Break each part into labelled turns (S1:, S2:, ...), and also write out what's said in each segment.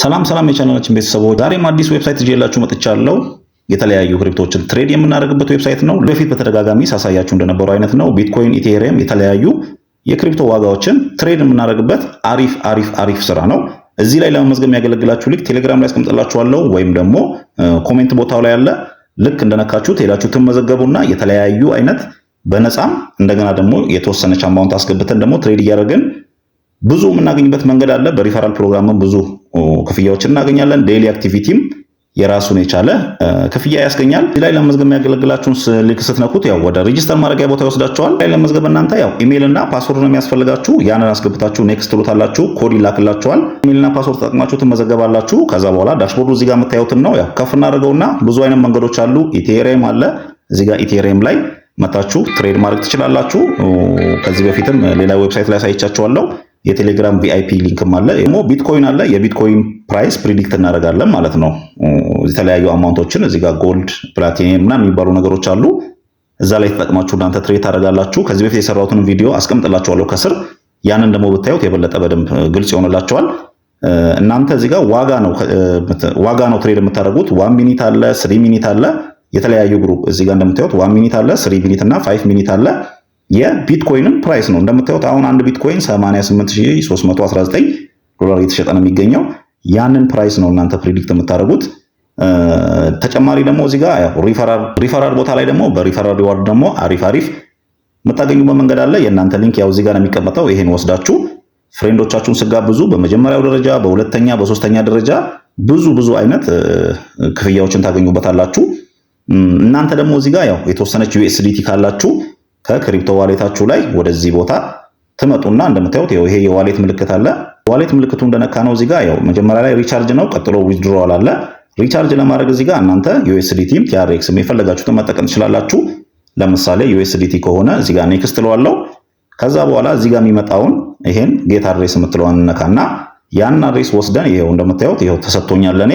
S1: ሰላም የቻናላችን ቤተሰቦች ዛሬም አዲስ ዌብሳይት ይዤላችሁ መጥቻለሁ። የተለያዩ ክሪፕቶችን ትሬድ የምናደርግበት ዌብሳይት ነው። በፊት በተደጋጋሚ ሳሳያችሁ እንደነበረው አይነት ነው። ቢትኮይን፣ ኢቴሪየም የተለያዩ የክሪፕቶ ዋጋዎችን ትሬድ የምናደርግበት አሪፍ ስራ ነው። እዚህ ላይ ለመመዝገብ የሚያገለግላችሁ ሊንክ ቴሌግራም ላይ አስቀምጥላችኋለሁ ወይም ደግሞ ኮሜንት ቦታው ላይ አለ። ልክ እንደነካችሁት ሄዳችሁ ትመዘገቡና የተለያዩ አይነት በነፃም እንደገና ደግሞ የተወሰነች አማውንት አስገብተን ደግሞ ትሬድ እያደረግን ብዙ የምናገኝበት መንገድ አለ። በሪፈራል ፕሮግራምም ብዙ ክፍያዎችን እናገኛለን። ዴይሊ አክቲቪቲም የራሱን የቻለ ክፍያ ያስገኛል። እዚህ ላይ ለመመዝገብ የሚያገለግላችሁን ሊንክ ስትነኩት ያው ወደ ሬጂስተር ማድረጊያ ቦታ ይወስዳችኋል። ላይ ለመመዝገብ እናንተ ያው ኢሜይል እና ፓስወርድ ነው የሚያስፈልጋችሁ። ያንን አስገብታችሁ ኔክስት ትሉታላችሁ። ኮድ ይላክላችኋል። ኢሜይል እና ፓስወርድ ተጠቅማችሁ ትመዘገባላችሁ። ከዛ በኋላ ዳሽቦርዱ እዚህ ጋር የምታዩትን ነው ያው ከፍ እናደርገውና ብዙ አይነት መንገዶች አሉ። ኢቴሪየም አለ። እዚህ ጋር ኢቴሪየም ላይ መታችሁ ትሬድ ማድረግ ትችላላችሁ። ከዚህ በፊትም ሌላ ዌብሳይት ላይ አሳይቻችኋለሁ። የቴሌግራም ቪአይፒ ሊንክም አለ። ደግሞ ቢትኮይን አለ። የቢትኮይን ፕራይስ ፕሪዲክት እናደርጋለን ማለት ነው። የተለያዩ አማውንቶችን እዚህ ጋር ጎልድ፣ ፕላቲኒየም እና የሚባሉ ነገሮች አሉ። እዛ ላይ ተጠቅማችሁ እናንተ ትሬድ ታደርጋላችሁ። ከዚህ በፊት የሰራሁትን ቪዲዮ አስቀምጥላችኋለሁ ከስር። ያንን ደግሞ ብታዩት የበለጠ በደንብ ግልጽ ይሆንላችኋል። እናንተ እዚህ ጋር ዋጋ ነው ትሬድ የምታደርጉት። 1 ሚኒት አለ፣ 3 ሚኒት አለ። የተለያዩ ግሩፕ እዚህ ጋር እንደምታዩት 1 ሚኒት አለ፣ 3 ሚኒት እና 5 ሚኒት አለ። የቢትኮይንም ፕራይስ ነው እንደምታዩት። አሁን አንድ ቢትኮይን 88319 ዶላር እየተሸጠ ነው የሚገኘው። ያንን ፕራይስ ነው እናንተ ፕሪዲክት የምታደርጉት። ተጨማሪ ደግሞ እዚህ ጋር ሪፈራል ቦታ ላይ ደግሞ በሪፈራል ሪዋርድ ደግሞ አሪፍ የምታገኙበት መንገድ አለ። የእናንተ ሊንክ ያው እዚህ ጋር ነው የሚቀመጠው። ይሄን ወስዳችሁ ፍሬንዶቻችሁን ስጋብዙ በመጀመሪያው ደረጃ፣ በሁለተኛ፣ በሶስተኛ ደረጃ ብዙ አይነት ክፍያዎችን ታገኙበታላችሁ። እናንተ ደግሞ እዚህ ጋር ያው የተወሰነች USDT ካላችሁ ከክሪፕቶ ዋሌታችሁ ላይ ወደዚህ ቦታ ትመጡና እንደምታዩት ይሄ የዋሌት ምልክት አለ። ዋሌት ምልክቱ እንደነካ ነው እዚህ ጋር ያው መጀመሪያ ላይ ሪቻርጅ ነው፣ ቀጥሎ ዊዝድሮዋል አለ። ሪቻርጅ ለማድረግ እዚህ ጋር እናንተ USDTም TRXም የፈለጋችሁትን መጠቀም ትችላላችሁ። ለምሳሌ USDT ከሆነ እዚህ ጋር ኔክስት እለዋለሁ። ከዛ በኋላ እዚህ ጋር የሚመጣውን ይሄን ጌት አድሬስ የምትለዋን ነካና ያን አድሬስ ወስደን ይሄው እንደምታዩት ይሄው ተሰጥቶኛል ለኔ።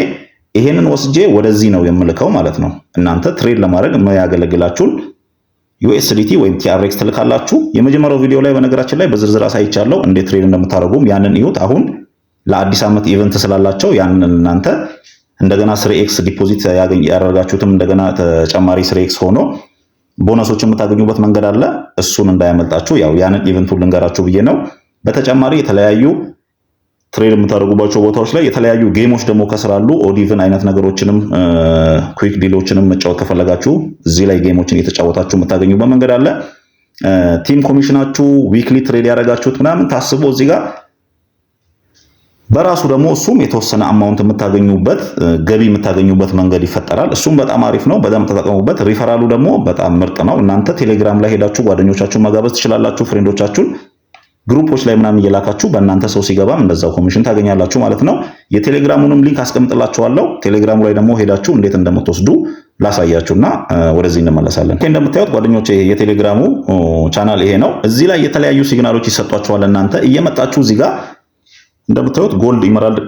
S1: ይሄንን ወስጄ ወደዚህ ነው የምልከው ማለት ነው። እናንተ ትሬድ ለማድረግ የሚያገለግላችሁን USDT ወይም TRX ትልካላችሁ። የመጀመሪያው ቪዲዮ ላይ በነገራችን ላይ በዝርዝር አሳይቻለሁ እንዴት ትሬድ እንደምታደርጉም ያንን እዩት። አሁን ለአዲስ ዓመት ኢቨንት ስላላቸው ያንን እናንተ እንደገና 3x ዲፖዚት ያደረጋችሁትም እንደገና ተጨማሪ 3x ሆኖ ቦነሶችን የምታገኙበት መንገድ አለ። እሱን እንዳያመልጣችሁ ያው ያንን ኢቨንቱን ልንገራችሁ ብዬ ነው። በተጨማሪ የተለያዩ ትሬድ የምታደርጉባቸው ቦታዎች ላይ የተለያዩ ጌሞች ደግሞ ከስራሉ። ኦዲቭን አይነት ነገሮችንም ኩዊክ ዲሎችንም መጫወት ከፈለጋችሁ እዚህ ላይ ጌሞችን እየተጫወታችሁ የምታገኙበት መንገድ አለ። ቲም ኮሚሽናችሁ ዊክሊ ትሬድ ያደረጋችሁት ምናምን ታስቦ እዚህ ጋር በራሱ ደግሞ እሱም የተወሰነ አማውንት የምታገኙበት ገቢ የምታገኙበት መንገድ ይፈጠራል። እሱም በጣም አሪፍ ነው። በጣም ተጠቀሙበት። ሪፈራሉ ደግሞ በጣም ምርጥ ነው። እናንተ ቴሌግራም ላይ ሄዳችሁ ጓደኞቻችሁን መጋበዝ ትችላላችሁ። ፍሬንዶቻችሁን ግሩፖች ላይ ምናምን እየላካችሁ በእናንተ ሰው ሲገባም እንደዛው ኮሚሽን ታገኛላችሁ ማለት ነው። የቴሌግራሙንም ሊንክ አስቀምጥላችኋለሁ። ቴሌግራሙ ላይ ደግሞ ሄዳችሁ እንዴት እንደምትወስዱ ላሳያችሁና ወደዚህ እንመለሳለን። እንደምታዩት ጓደኞቼ የቴሌግራሙ ቻናል ይሄ ነው። እዚህ ላይ የተለያዩ ሲግናሎች ይሰጧችኋል። እናንተ እየመጣችሁ እዚህ ጋር እንደምታዩት ጎልድ፣ ኢመራልድ፣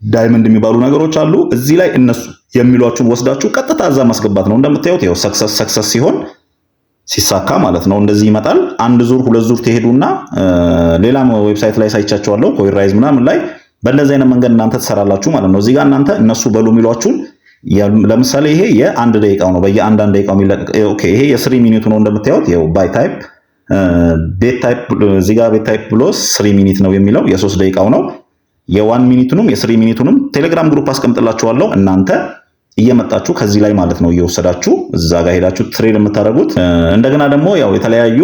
S1: ዳይመንድ የሚባሉ ነገሮች አሉ። እዚህ ላይ እነሱ የሚሏችሁን ወስዳችሁ ቀጥታ እዛ ማስገባት ነው። እንደምታዩት ይኸው ሰክሰስ ሲሆን ሲሳካ ማለት ነው እንደዚህ ይመጣል። አንድ ዙር ሁለት ዙር ትሄዱና ሌላም ዌብሳይት ላይ ሳይቻቸዋለሁ ኮይራይዝ ምናምን ላይ በእንደዚህ አይነት መንገድ እናንተ ትሰራላችሁ ማለት ነው። እዚህ ጋር እናንተ እነሱ በሉ የሚሏችሁን ለምሳሌ ይሄ የአንድ ደቂቃው ነው። በየአንድ ደቂቃው የሚለቀቅ ኦኬ። ይሄ የ3 ሚኒት ነው እንደምታዩት ይኸው ባይ ታይፕ ቤት ታይፕ እዚህ ጋር ቤት ታይፕ ብሎ 3 ሚኒት ነው የሚለው የ3 ደቂቃው ነው። የ1 ሚኒቱንም የ3 ሚኒቱንም ቴሌግራም ግሩፕ አስቀምጥላችኋለሁ። እናንተ እየመጣችሁ ከዚህ ላይ ማለት ነው እየወሰዳችሁ እዛ ጋር ሄዳችሁ ትሬድ የምታደርጉት። እንደገና ደግሞ ያው የተለያዩ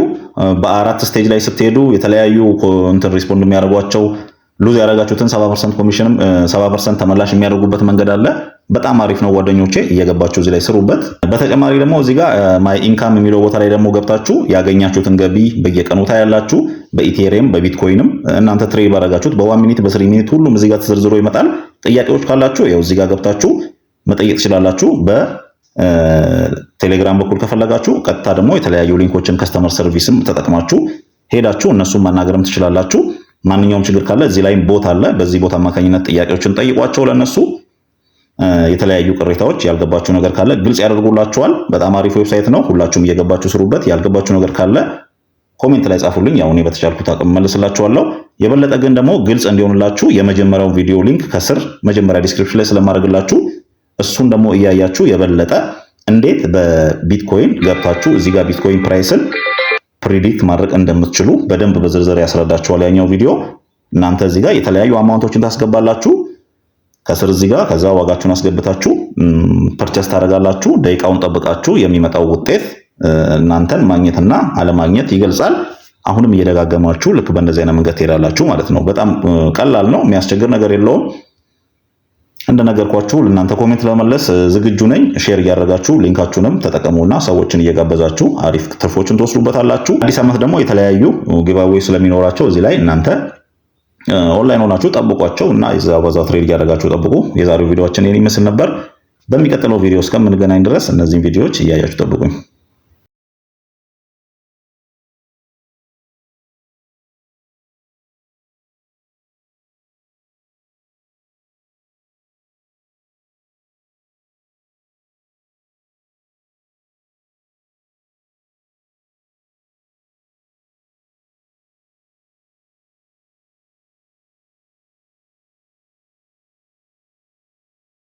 S1: በአራት ስቴጅ ላይ ስትሄዱ የተለያዩ እንትን ሪስፖንድ የሚያደርጓቸው ሉዝ ያደረጋችሁትን 70% ኮሚሽንም 70% ተመላሽ የሚያደርጉበት መንገድ አለ። በጣም አሪፍ ነው ጓደኞቼ፣ እየገባችሁ እዚህ ላይ ስሩበት። በተጨማሪ ደግሞ እዚህ ጋር ማይ ኢንካም የሚለው ቦታ ላይ ደግሞ ገብታችሁ ያገኛችሁትን ገቢ በየቀኑ ታያላችሁ። በኢቴሪየም በቢትኮይንም እናንተ ትሬድ ባደረጋችሁት በ1 ሚኒት በ3 ሚኒት ሁሉም እዚህ ጋር ተዘርዝሮ ይመጣል። ጥያቄዎች ካላችሁ ያው እዚህ ጋር ገብታችሁ መጠየቅ ትችላላችሁ። በቴሌግራም በኩል ከፈለጋችሁ ቀጥታ ደግሞ የተለያዩ ሊንኮችን ከስተመር ሰርቪስም ተጠቅማችሁ ሄዳችሁ እነሱን ማናገርም ትችላላችሁ። ማንኛውም ችግር ካለ እዚህ ላይ ቦት አለ። በዚህ ቦታ አማካኝነት ጥያቄዎችን ጠይቋቸው። ለነሱ የተለያዩ ቅሬታዎች ያልገባችሁ ነገር ካለ ግልጽ ያደርጉላችኋል። በጣም አሪፍ ዌብሳይት ነው። ሁላችሁም እየገባችሁ ስሩበት። ያልገባችሁ ነገር ካለ ኮሜንት ላይ ጻፉልኝ። ያው እኔ በተቻልኩት አቅም መልስላችኋለሁ። የበለጠ ግን ደግሞ ግልጽ እንዲሆንላችሁ የመጀመሪያው ቪዲዮ ሊንክ ከስር መጀመሪያ ዲስክሪፕሽን ላይ ስለማድረግላችሁ እሱን ደግሞ እያያችሁ የበለጠ እንዴት በቢትኮይን ገብታችሁ እዚህ ጋር ቢትኮይን ፕራይስን ፕሪዲክት ማድረግ እንደምትችሉ በደንብ በዝርዝር ያስረዳችኋል ያኛው ቪዲዮ። እናንተ እዚህ ጋር የተለያዩ አማውንቶችን ታስገባላችሁ ከስር እዚህ ጋር፣ ከዛ ዋጋችሁን አስገብታችሁ ፐርቸስ ታደርጋላችሁ። ደቂቃውን ጠብቃችሁ የሚመጣው ውጤት እናንተን ማግኘትና አለማግኘት ይገልጻል። አሁንም እየደጋገማችሁ ልክ በእንደዚህ አይነት መንገድ ትሄዳላችሁ ማለት ነው። በጣም ቀላል ነው፣ የሚያስቸግር ነገር የለውም። እንደነገርኳችሁ ለእናንተ ኮሜንት ለመመለስ ዝግጁ ነኝ። ሼር እያደረጋችሁ ሊንካችሁንም ተጠቀሙና ሰዎችን እየጋበዛችሁ አሪፍ ትርፎችን ትወስዱበታላችሁ። አዲስ ዓመት ደግሞ የተለያዩ ጊቫዌይ ስለሚኖራቸው እዚህ ላይ እናንተ ኦንላይን ሆናችሁ ጠብቋቸው እና በዛው ትሬድ እያደረጋችሁ ጠብቁ። የዛሬው ቪዲዮአችን ይህን ይመስል ነበር። በሚቀጥለው ቪዲዮ እስከምንገናኝ ድረስ እነዚህን ቪዲዮዎች እያያችሁ ጠብቁኝ።